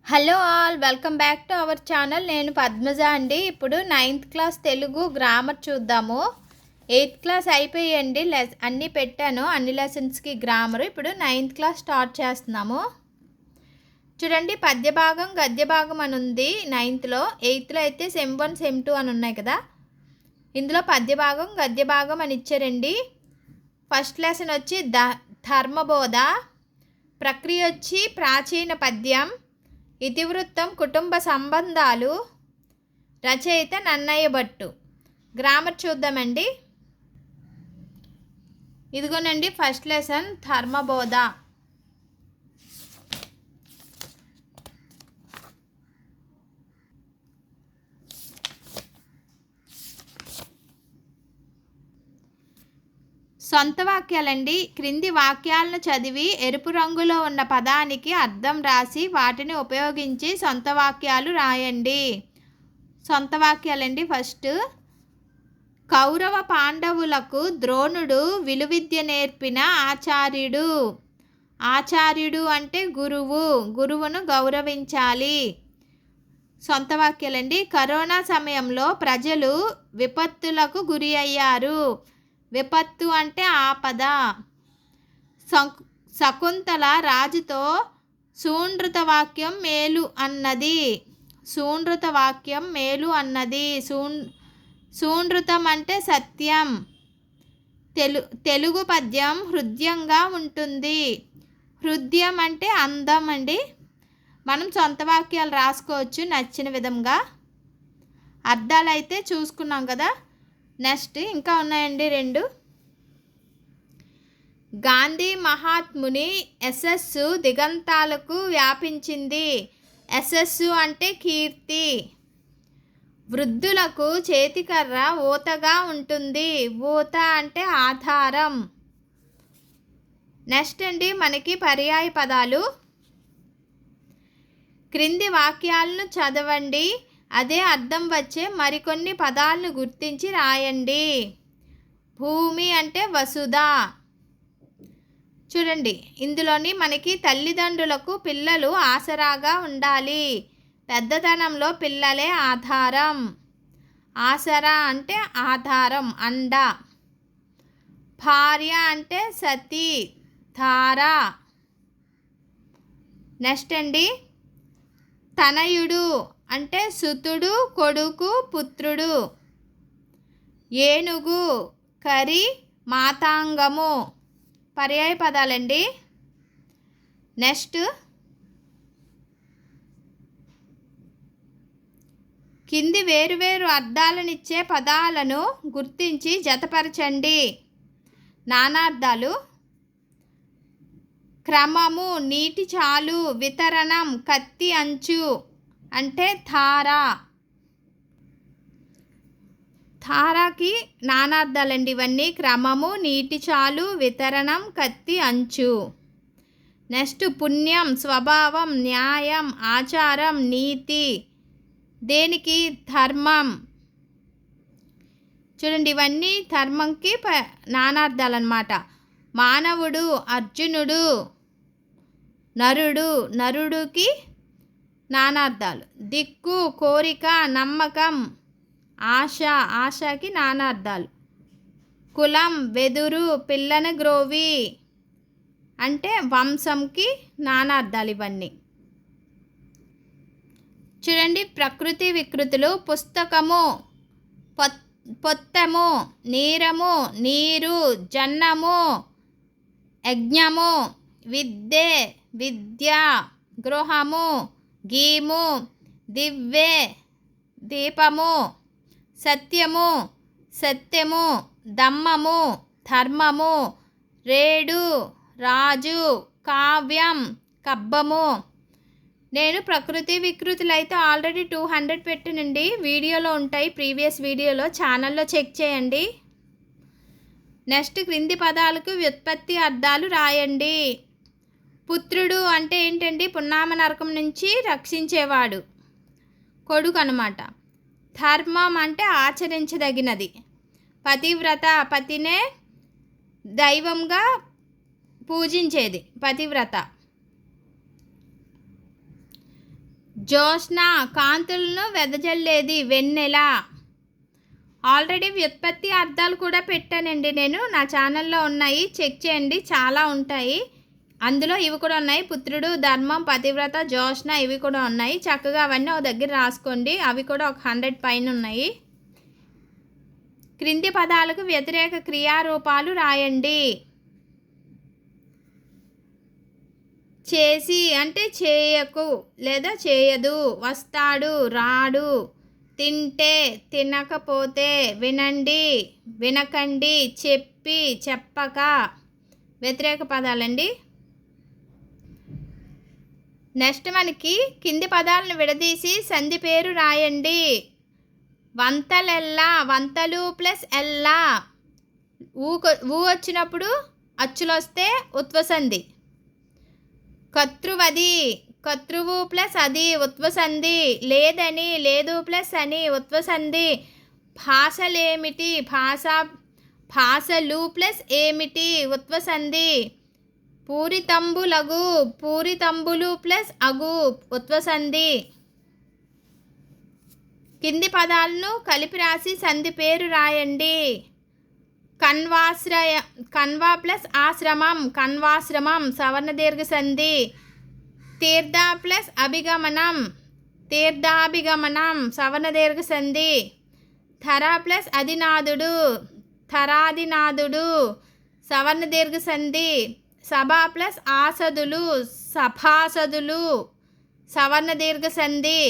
Hello all welcome back to our channel. నేను పద్మజ అండి. ఇప్పుడు 9th క్లాస్ తెలుగు గ్రామర్ చూద్దాము. 8th క్లాస్ అయిపోయండి, అన్నీ పెట్టాను, అన్ని లెసన్స్కి గ్రామర్. ఇప్పుడు 9th క్లాస్ స్టార్ట్ చేస్తున్నాము. చూడండి, పద్య భాగం గద్య భాగం అని ఉంది 9thలో. 8thలో అయితే సెమ్ 1 సెమ్ 2 అని ఉన్నాయి కదా. ఇందులో పద్య భాగం గద్య భాగం అని ఇచ్చారండి. ఫస్ట్ లెసన్ వచ్చి ధర్మబోధ, ప్రక్రియ వచ్చి ప్రాచీన పద్యం, ఇతివృత్తం కుటుంబ సంబంధాలు, రచయిత నన్నయ్య భట్టు. గ్రామర్ చూద్దామండి. ఇదిగోనండి ఫస్ట్ లెసన్ ధర్మబోధ. సొంత వాక్యాలండి. క్రింది వాక్యాలను చదివి ఎరుపు రంగులో ఉన్న పదానికి అర్థం రాసి వాటిని ఉపయోగించి సొంత వాక్యాలు రాయండి. సొంత వాక్యాలండి. ఫస్ట్, కౌరవ పాండవులకు ద్రోణుడు విలువిద్య నేర్పిన ఆచార్యుడు. ఆచార్యుడు అంటే గురువు, గురువును గౌరవించాలి. సొంత వాక్యాలండి. కరోనా సమయంలో ప్రజలు విపత్తులకు గురి అయ్యారు. విపత్తు అంటే ఆపద. శకుంతల రాజుతో సూండ్రుత వాక్యం మేలు అన్నది. సూండ్రుత వాక్యం మేలు అన్నది. సూండ్రుతం అంటే సత్యం. తెలుగు పద్యం హృదయంగా ఉంటుంది. హృదయం అంటే అందం అండి. మనం సొంత వాక్యాలు రాసుకోవచ్చు నచ్చిన విధంగా. అర్థాలు అయితే చూసుకున్నాం కదా. నెక్స్ట్ ఇంకా ఉన్నాయండి 2. గాంధీ మహాత్ముని యశస్సు దిగంతాలకు వ్యాపించింది. యశస్సు అంటే కీర్తి. వృద్ధులకు చేతికర్ర ఊతగా ఉంటుంది. ఊత అంటే ఆధారం. నెక్స్ట్ అండి మనకి పర్యాయ పదాలు. క్రింది వాక్యాలను చదవండి, అదే అర్థం వచ్చే మరికొన్ని పదాలను గుర్తించి రాయండి. భూమి అంటే వసుధ. చూడండి, ఇందులోని మనకి తల్లిదండ్రులకు పిల్లలు ఆసరాగా ఉండాలి. పెద్దతనంలో పిల్లలే ఆధారం. ఆసరా అంటే ఆధారం, అండ. భార్య అంటే సతీ, ధార. నెక్స్ట్ అండి, తనయుడు అంటే సుతుడు, కొడుకు, పుత్రుడు. ఏనుగు కరి, మాతాంగము. పర్యాయ పదాలండి. నెక్స్ట్, కింది వేరువేరు అర్థాలనిచ్చే పదాలను గుర్తించి జతపరచండి. నానార్థాలు. క్రమము, నీటి చాలు, వితరణం, కత్తి అంచు అంటే ధార. ధారకి నానార్థాలండి ఇవన్నీ. క్రమము, నీటి చాలు, వితరణం, కత్తి అంచు. నెక్స్ట్, పుణ్యం, స్వభావం, న్యాయం, ఆచారం, నీతి. దేనికి? ధర్మం. చూడండి, ఇవన్నీ ధర్మంకి నానార్థాలు అన్నమాట. మానవుడు, అర్జునుడు. నరుడు, నరుడికి నానార్థాలు. దిక్కు, కోరిక, నమ్మకం, ఆశ, ఆశకి నానార్థాలు. కులం, వెదురు, పిల్లని గ్రోవి అంటే వంశంకి నానార్థాలు ఇవన్నీ. చూడండి, ప్రకృతి వికృతులు. పుస్తకము, పొత్తము, నీరము, నీరు, జన్నము, యజ్ఞము, విద్యే, విద్య, గృహము, గీము, దివ్వె, దీపము, సత్యము, సత్యము, దమ్మము, ధర్మము, రేడు, రాజు, కావ్యం, కబ్బము. నేను ప్రకృతి వికృతులు అయితే ఆల్రెడీ 200 పెట్టానండి. వీడియోలో ఉంటాయి, ప్రీవియస్ వీడియోలో, ఛానల్లో చెక్ చేయండి. నెక్స్ట్, క్రింది పదాలకు వ్యుత్పత్తి అర్థాలు రాయండి. పుత్రుడు అంటే ఏంటండి? పున్నామ నరకం నుంచి రక్షించేవాడు, కొడుకు అనమాట. ధర్మం అంటే ఆచరించదగినది. పతివ్రత, పతినే దైవంగా పూజించేది పతివ్రత. జ్యోత్స్న కాంతులను వెదజల్లేది వెన్నెల. ఆల్రెడీ వ్యుత్పత్తి అర్థాలు కూడా పెట్టానండి నేను, నా ఛానల్లో ఉన్నాయి, చెక్ చేయండి, చాలా ఉంటాయి. అందులో ఇవి కూడా ఉన్నాయి, పుత్రుడు, ధర్మం, పతివ్రత, జ్యోత్స్న, ఇవి కూడా ఉన్నాయి. చక్కగా అవన్నీ ఒక దగ్గర రాసుకోండి, అవి కూడా ఒక 100 పైన ఉన్నాయి. క్రింది పదాలకు వ్యతిరేక క్రియారూపాలు రాయండి. చేసి అంటే చేయకు లేదా చేయదు, వస్తాడు, రాడు, తింటే, తినకపోతే, వినండి, వినకండి, చెప్పి, చెప్పక, వ్యతిరేక పదాలండి. నెక్స్ట్ మనకి కింది పదాలను విడదీసి సంధి పేరు రాయండి. వంతలెల్లా, వంతలు ప్లస్ ఎల్లా, ఊ వచ్చినప్పుడు అచ్చులు వస్తే ఉత్వసంధి. కర్తృవది, కర్తృవు ప్లస్ అది ఉత్వసంధి. లేదని, లేదు ప్లస్ అని ఉత్వసంధి. భాషలేమిటి, భాషలు ప్లస్ ఏమిటి ఉత్వసంధి. పూరితంబులగు, పూరితంబులు ప్లస్ అగు ఉత్వసంధి. కింది పదాలను కలిపి రాసి సంధి పేరు రాయండి. కన్వా ప్లస్ ఆశ్రమం, కన్వాశ్రమం, సవర్ణ దీర్ఘ సంధి. తీర్థ ప్లస్ అభిగమనం, తీర్థాభిగమనం, సవర్ణ దీర్ఘ సంధి. ధర ప్లస్ అధినాథుడు, ధరాధినాథుడు, సవర్ణ దీర్ఘ సంధి. సభ ప్లస్ ఆసదులు, సభాసదులు, సవర్ణ దీర్ఘ సంధి.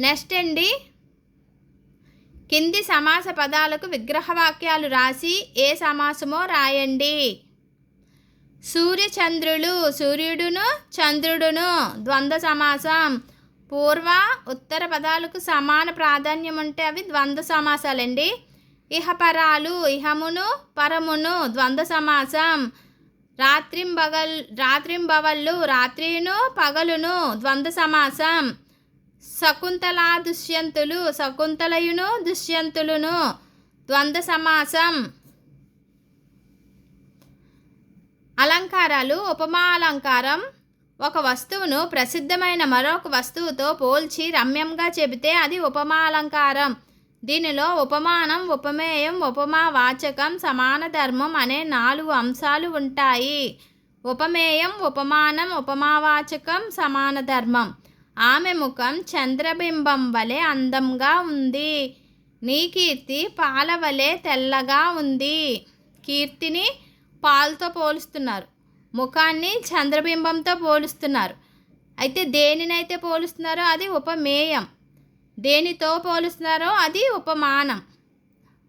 నెక్స్ట్ అండి, కింది సమాస పదాలకు విగ్రహవాక్యాలు రాసి ఏ సమాసమో రాయండి. సూర్యచంద్రులు, సూర్యుడును చంద్రుడును, ద్వంద్వ సమాసం. పూర్వ ఉత్తర పదాలకు సమాన ప్రాధాన్యం ఉంటే అవి ద్వంద్వ సమాసాలండి. ఇహపరాలు, ఇహమును పరమును, ద్వంద్వ సమాసం. రాత్రింబవళ్ళు, రాత్రియును పగలును, ద్వంద్వ సమాసం. శకుంతల దుష్యంతులు, శకుంతలయును దుష్యంతులును, ద్వంద్వ సమాసం. అలంకారాలు. ఉపమా అలంకారం. ఒక వస్తువును ప్రసిద్ధమైన మరొక వస్తువుతో పోల్చి రమ్యంగా చెబితే అది ఉపమా అలంకారం. దీనిలో ఉపమానం, ఉపమేయం, ఉపమావాచకం, సమాన ధర్మం అనే 4 అంశాలు ఉంటాయి. ఉపమేయం, ఉపమానం, ఉపమావాచకం, సమాన ధర్మం. ఆమె ముఖం చంద్రబింబం వలె అందంగా ఉంది. నీ కీర్తి పాల వలె తెల్లగా ఉంది. కీర్తిని పాలతో పోలుస్తున్నారు, ముఖాన్ని చంద్రబింబంతో పోలుస్తున్నారు. అయితే దేనినైతే పోలుస్తున్నారో అది ఉపమేయం, దేనితో పోలుస్తున్నారో అది ఉపమానం.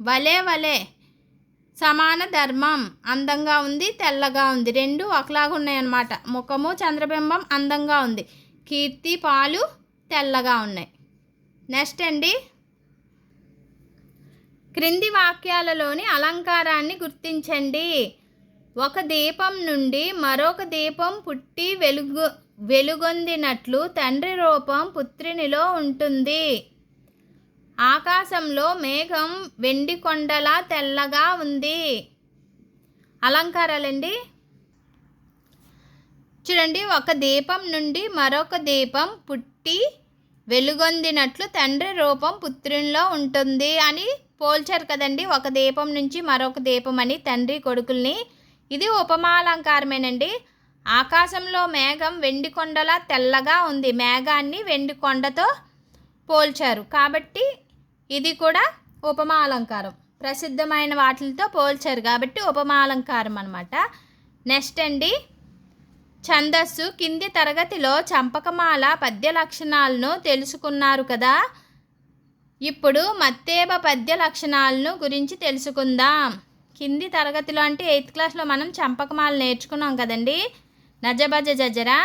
వలే వలే, సమాన ధర్మం, అందంగా ఉంది, తెల్లగా ఉంది, రెండు ఒకలాగా ఉన్నాయన్నమాట. ముఖము చంద్రబింబం అందంగా ఉంది, కీర్తి పాలు తెల్లగా ఉన్నాయి. నెక్స్ట్ అండి, క్రింది వాక్యాలలోని అలంకారాన్ని గుర్తించండి. ఒక దీపం నుండి మరొక దీపం పుట్టి వెలుగొందినట్లు తండ్రి రూపం పుత్రునిలో ఉంటుంది. ఆకాశంలో మేఘం వెండి కొండలా తెల్లగా ఉంది. అలంకారాలండి. చూడండి, ఒక దీపం నుండి మరొక దీపం పుట్టి వెలుగొందినట్లు తండ్రి రూపం పుత్రునిలో ఉంటుంది అని పోల్చారు కదండి. ఒక దీపం నుంచి మరొక దీపం అని తండ్రి కొడుకుల్ని. ఇది ఉపమాలంకారమేనండి. ఆకాశంలో మేఘం వెండి కొండలా తెల్లగా ఉంది, మేఘాన్ని వెండి కొండతో పోల్చారు కాబట్టి ఇది కూడా ఉపమా అలంకారం. ప్రసిద్ధమైన వాటితో పోల్చారు కాబట్టి ఉపమా అలంకారం అన్నమాట. నెక్స్ట్ అండి, ఛందస్సు. కింది తరగతిలో చంపకమాల పద్య లక్షణాలను తెలుసుకున్నారు కదా. ఇప్పుడు మత్తేబ పద్య లక్షణాలను గురించి తెలుసుకుందాం. కింది తరగతిలో అంటే 8th క్లాస్లో మనం చంపకమాల నేర్చుకున్నాం కదండి, నజబజ జజరా.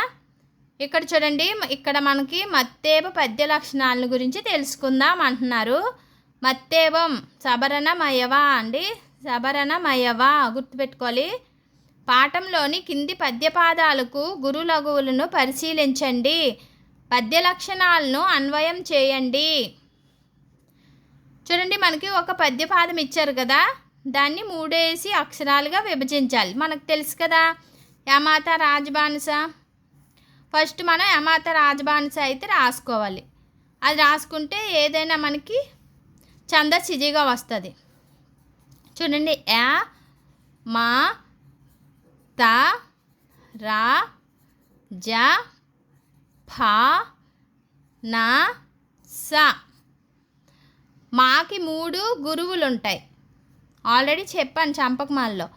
ఇక్కడ చూడండి, ఇక్కడ మనకి మత్తేబ పద్య లక్షణాలను గురించి తెలుసుకుందాం అంటున్నారు. మత్తేబం సబరణమయవా అండి, సబరణమయవా గుర్తుపెట్టుకోవాలి. పాఠంలోని కింది పద్యపాదాలకు గురు లఘువులను పరిశీలించండి. పద్య లక్షణాలను అన్వయం చేయండి. చూడండి, మనకి ఒక పద్యపాదం ఇచ్చారు కదా, దాన్ని 3 అక్షరాలుగా విభజించాలి. మనకు తెలుసు కదా, యామాత రాజబానిస, ఫస్ట్ మనం యమాత రాజబాన్స అయితే రాసుకోవాలి. అది రాసుకుంటే ఏదైనా మనకి ఛందస్సు ఈజీగా వస్తుంది. చూడండి, యా మా త రా జ ఫ నా స. మాకి 3 గురువులు ఉంటాయి. ఆల్రెడీ చెప్పాను చంపకమాలలో.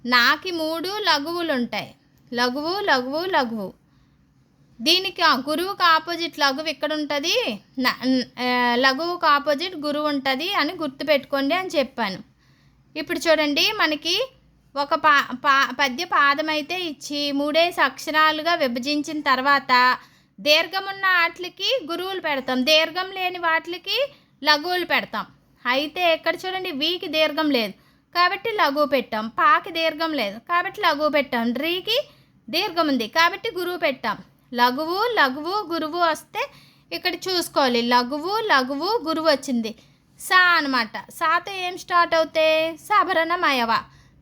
నాకి 3 లఘువులు ఉంటాయి. లఘువు లఘువు లఘువు. దీనికి గురువుకు ఆపోజిట్ లఘువు ఇక్కడ ఉంటుంది, లఘువుకు ఆపోజిట్ గురువు ఉంటుంది అని గుర్తుపెట్టుకోండి అని చెప్పాను. ఇప్పుడు చూడండి, మనకి ఒక పద్య పాదం అయితే ఇచ్చి 3 అక్షరాలుగా విభజించిన తర్వాత దీర్ఘమున్న వాటికి గురువులు పెడతాం, దీర్ఘం లేని వాటికి లఘువులు పెడతాం. అయితే ఇక్కడ చూడండి, వీకి దీర్ఘం లేదు కాబట్టి లఘువు పెట్టాం, పాకి దీర్ఘం లేదు కాబట్టి లఘువు పెట్టాం, రీకి దీర్ఘం ఉంది కాబట్టి గురువు పెట్టాం. లఘువు లఘువు గురువు వస్తే ఇక్కడ చూసుకోవాలి, లఘువు లఘువు గురువు వచ్చింది. సా అనమాట. సాతో ఏం స్టార్ట్ అవుతాయి? సభరణమయవ.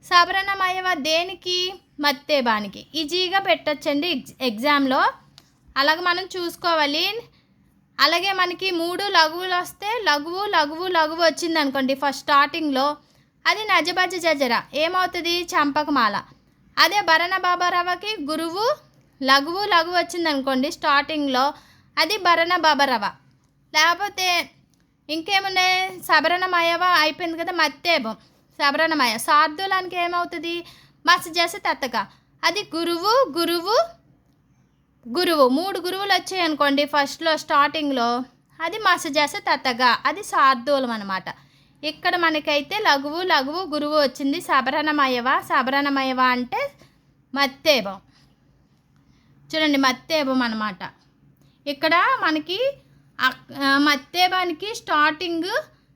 సభరణమయవ దేనికి? మత్తేబానికి. ఈజీగా పెట్టచ్చండి ఎగ్జామ్లో. అలాగే మనం చూసుకోవాలి. అలాగే మనకి 3 లఘువులు వస్తే లఘువు లఘువు లఘువు వచ్చింది అనుకోండి ఫస్ట్ స్టార్టింగ్లో, అది నజబజ జజర ఏమవుతుంది? చంపకమాల. అదే భరణ బాబరవకి గురువు లఘువు లఘువు వచ్చింది అనుకోండి స్టార్టింగ్లో, అది భరణ బాబరవ. లేకపోతే ఇంకేమున్నాయి? సభరణమయవ అయిపోయింది కదా, మత్తేబం సభరణమయ. సార్దులానికి ఏమవుతుంది? మత్స్య జస తత్తక, అది గురువు గురువు గురువు. 3 గురువులు వచ్చాయి అనుకోండి ఫస్ట్లో స్టార్టింగ్లో, అది మత్స్య తత్తగా, అది సార్దూలం అనమాట. ఇక్కడ మనకైతే లఘువు లఘువు గురువు వచ్చింది. సభరణమయవ. సభరణమయవ అంటే మత్తేబం. చూడండి, మత్తేబం అనమాట. ఇక్కడ మనకి మత్తేబానికి స్టార్టింగ్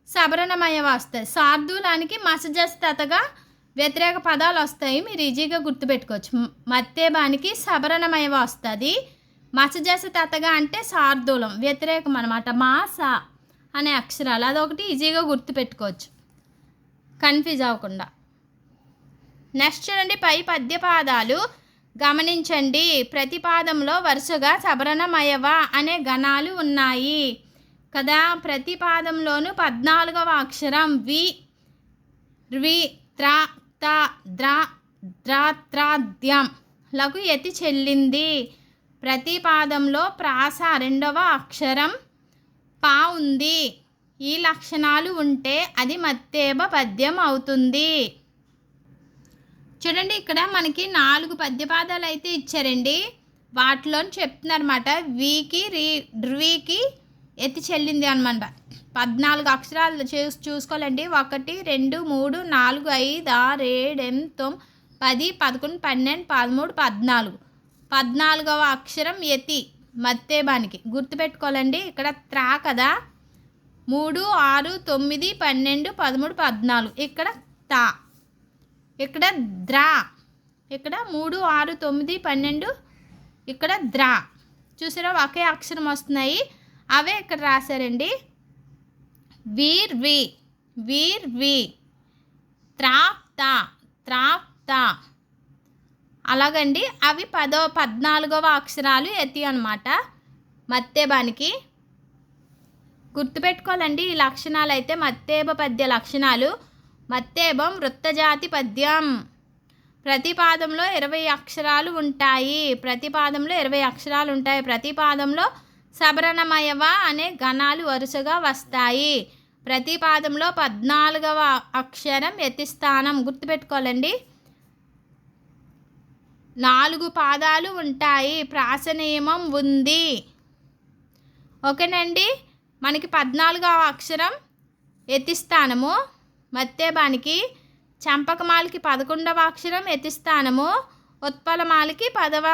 సభరణమయవ వస్తాయి, సార్దూలానికి మత్స్యజస్తతగా వ్యతిరేక పదాలు వస్తాయి. మీరు ఈజీగా గుర్తుపెట్టుకోవచ్చు. మత్తేబానికి సభరణమయవ వస్తుంది, మత్స్యజస్తతగా అంటే సార్దూలం వ్యతిరేకం అనమాట. మా సా అనే అక్షరాలు అదొకటి ఈజీగా గుర్తుపెట్టుకోవచ్చు కన్ఫ్యూజ్ అవ్వకుండా. నెక్స్ట్ చూడండి, పై పద్యపాదాలు గమనించండి. ప్రతి పాదంలో వరుసగా సభరణమయవ అనే గణాలు ఉన్నాయి కదా. ప్రతి పాదంలోనూ 14వ అక్షరం వి ర్వి త్ర త ద్ర ద్ర త్ర ద్యం లకు యతి చెల్లింది. ప్రతి పాదంలో ప్రాస 2వ అక్షరం పా ఉంది. ఈ లక్షణాలు ఉంటే అది మత్తేబ పద్యం అవుతుంది. చూడండి, ఇక్కడ మనకి 4 పద్యపాదాలు అయితే ఇచ్చారండి. వాటిలో చెప్తున్నారన్నమాట. వీకి ర్వికి ఎత్తి చెల్లింది అనమాట. 14 అక్షరాలు చూసుకోవాలండి. 1 2 3 4 5 6 7 8 9 10 11 12 13 14వ అక్షరం యతి మత్తేబానికి గుర్తుపెట్టుకోవాలండి. ఇక్కడ త్రా కదా, 3 6 9 12 13 14. ఇక్కడ తా, ఇక్కడ ద్రా, ఇక్కడ 3 6 9 12, ఇక్కడ ద్రా. చూసారా, ఒకే అక్షరం వస్తున్నాయి, అవే ఇక్కడ రాశారండి. వీర్ వి వీర్ వి, త్రాక్తా త్రాక్తా. అలాగండి, అవి 14వ అక్షరాలు ఎత్తి అనమాట మత్తేబానికి. గుర్తుపెట్టుకోవాలండి ఈ లక్షణాలు అయితే మత్తేబ పద్య లక్షణాలు. మత్తేబం వృత్తజాతి పద్యం. ప్రతి పాదంలో 20 అక్షరాలు ఉంటాయి. ప్రతి పాదంలో 20 అక్షరాలు ఉంటాయి. ప్రతి పాదంలో సభరణమయవ అనే గణాలు వరుసగా వస్తాయి. ప్రతి పాదంలో 14వ అక్షరం యతిస్థానం. గుర్తుపెట్టుకోవాలండి. 4 పాదాలు ఉంటాయి. ప్రాస నియమం ఉంది. ఓకేనండి. మనకి 14వ అక్షరం యతిస్థానము మత్తేబానికి, చంపకమాలకి 11వ అక్షరం యతిస్థానము, ఉత్పలమాలకి 10వ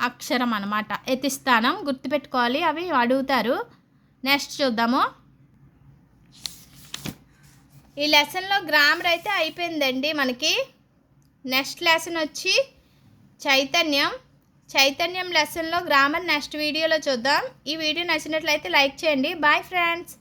అక్షరం అనమాట యతిస్థానం. గుర్తుపెట్టుకోవాలి, అవి అడుగుతారు. నెక్స్ట్ చూద్దాము. ఈ లెసన్లో గ్రామర్ అయితే అయిపోయిందండి మనకి. నెక్స్ట్ లెసన్ వచ్చి చైతన్యం లెసన్లో గ్రామర్ నెక్స్ట్ వీడియోలో చూద్దాం. ఈ వీడియో నచ్చినట్లయితే లైక్ చేయండి. Bye friends.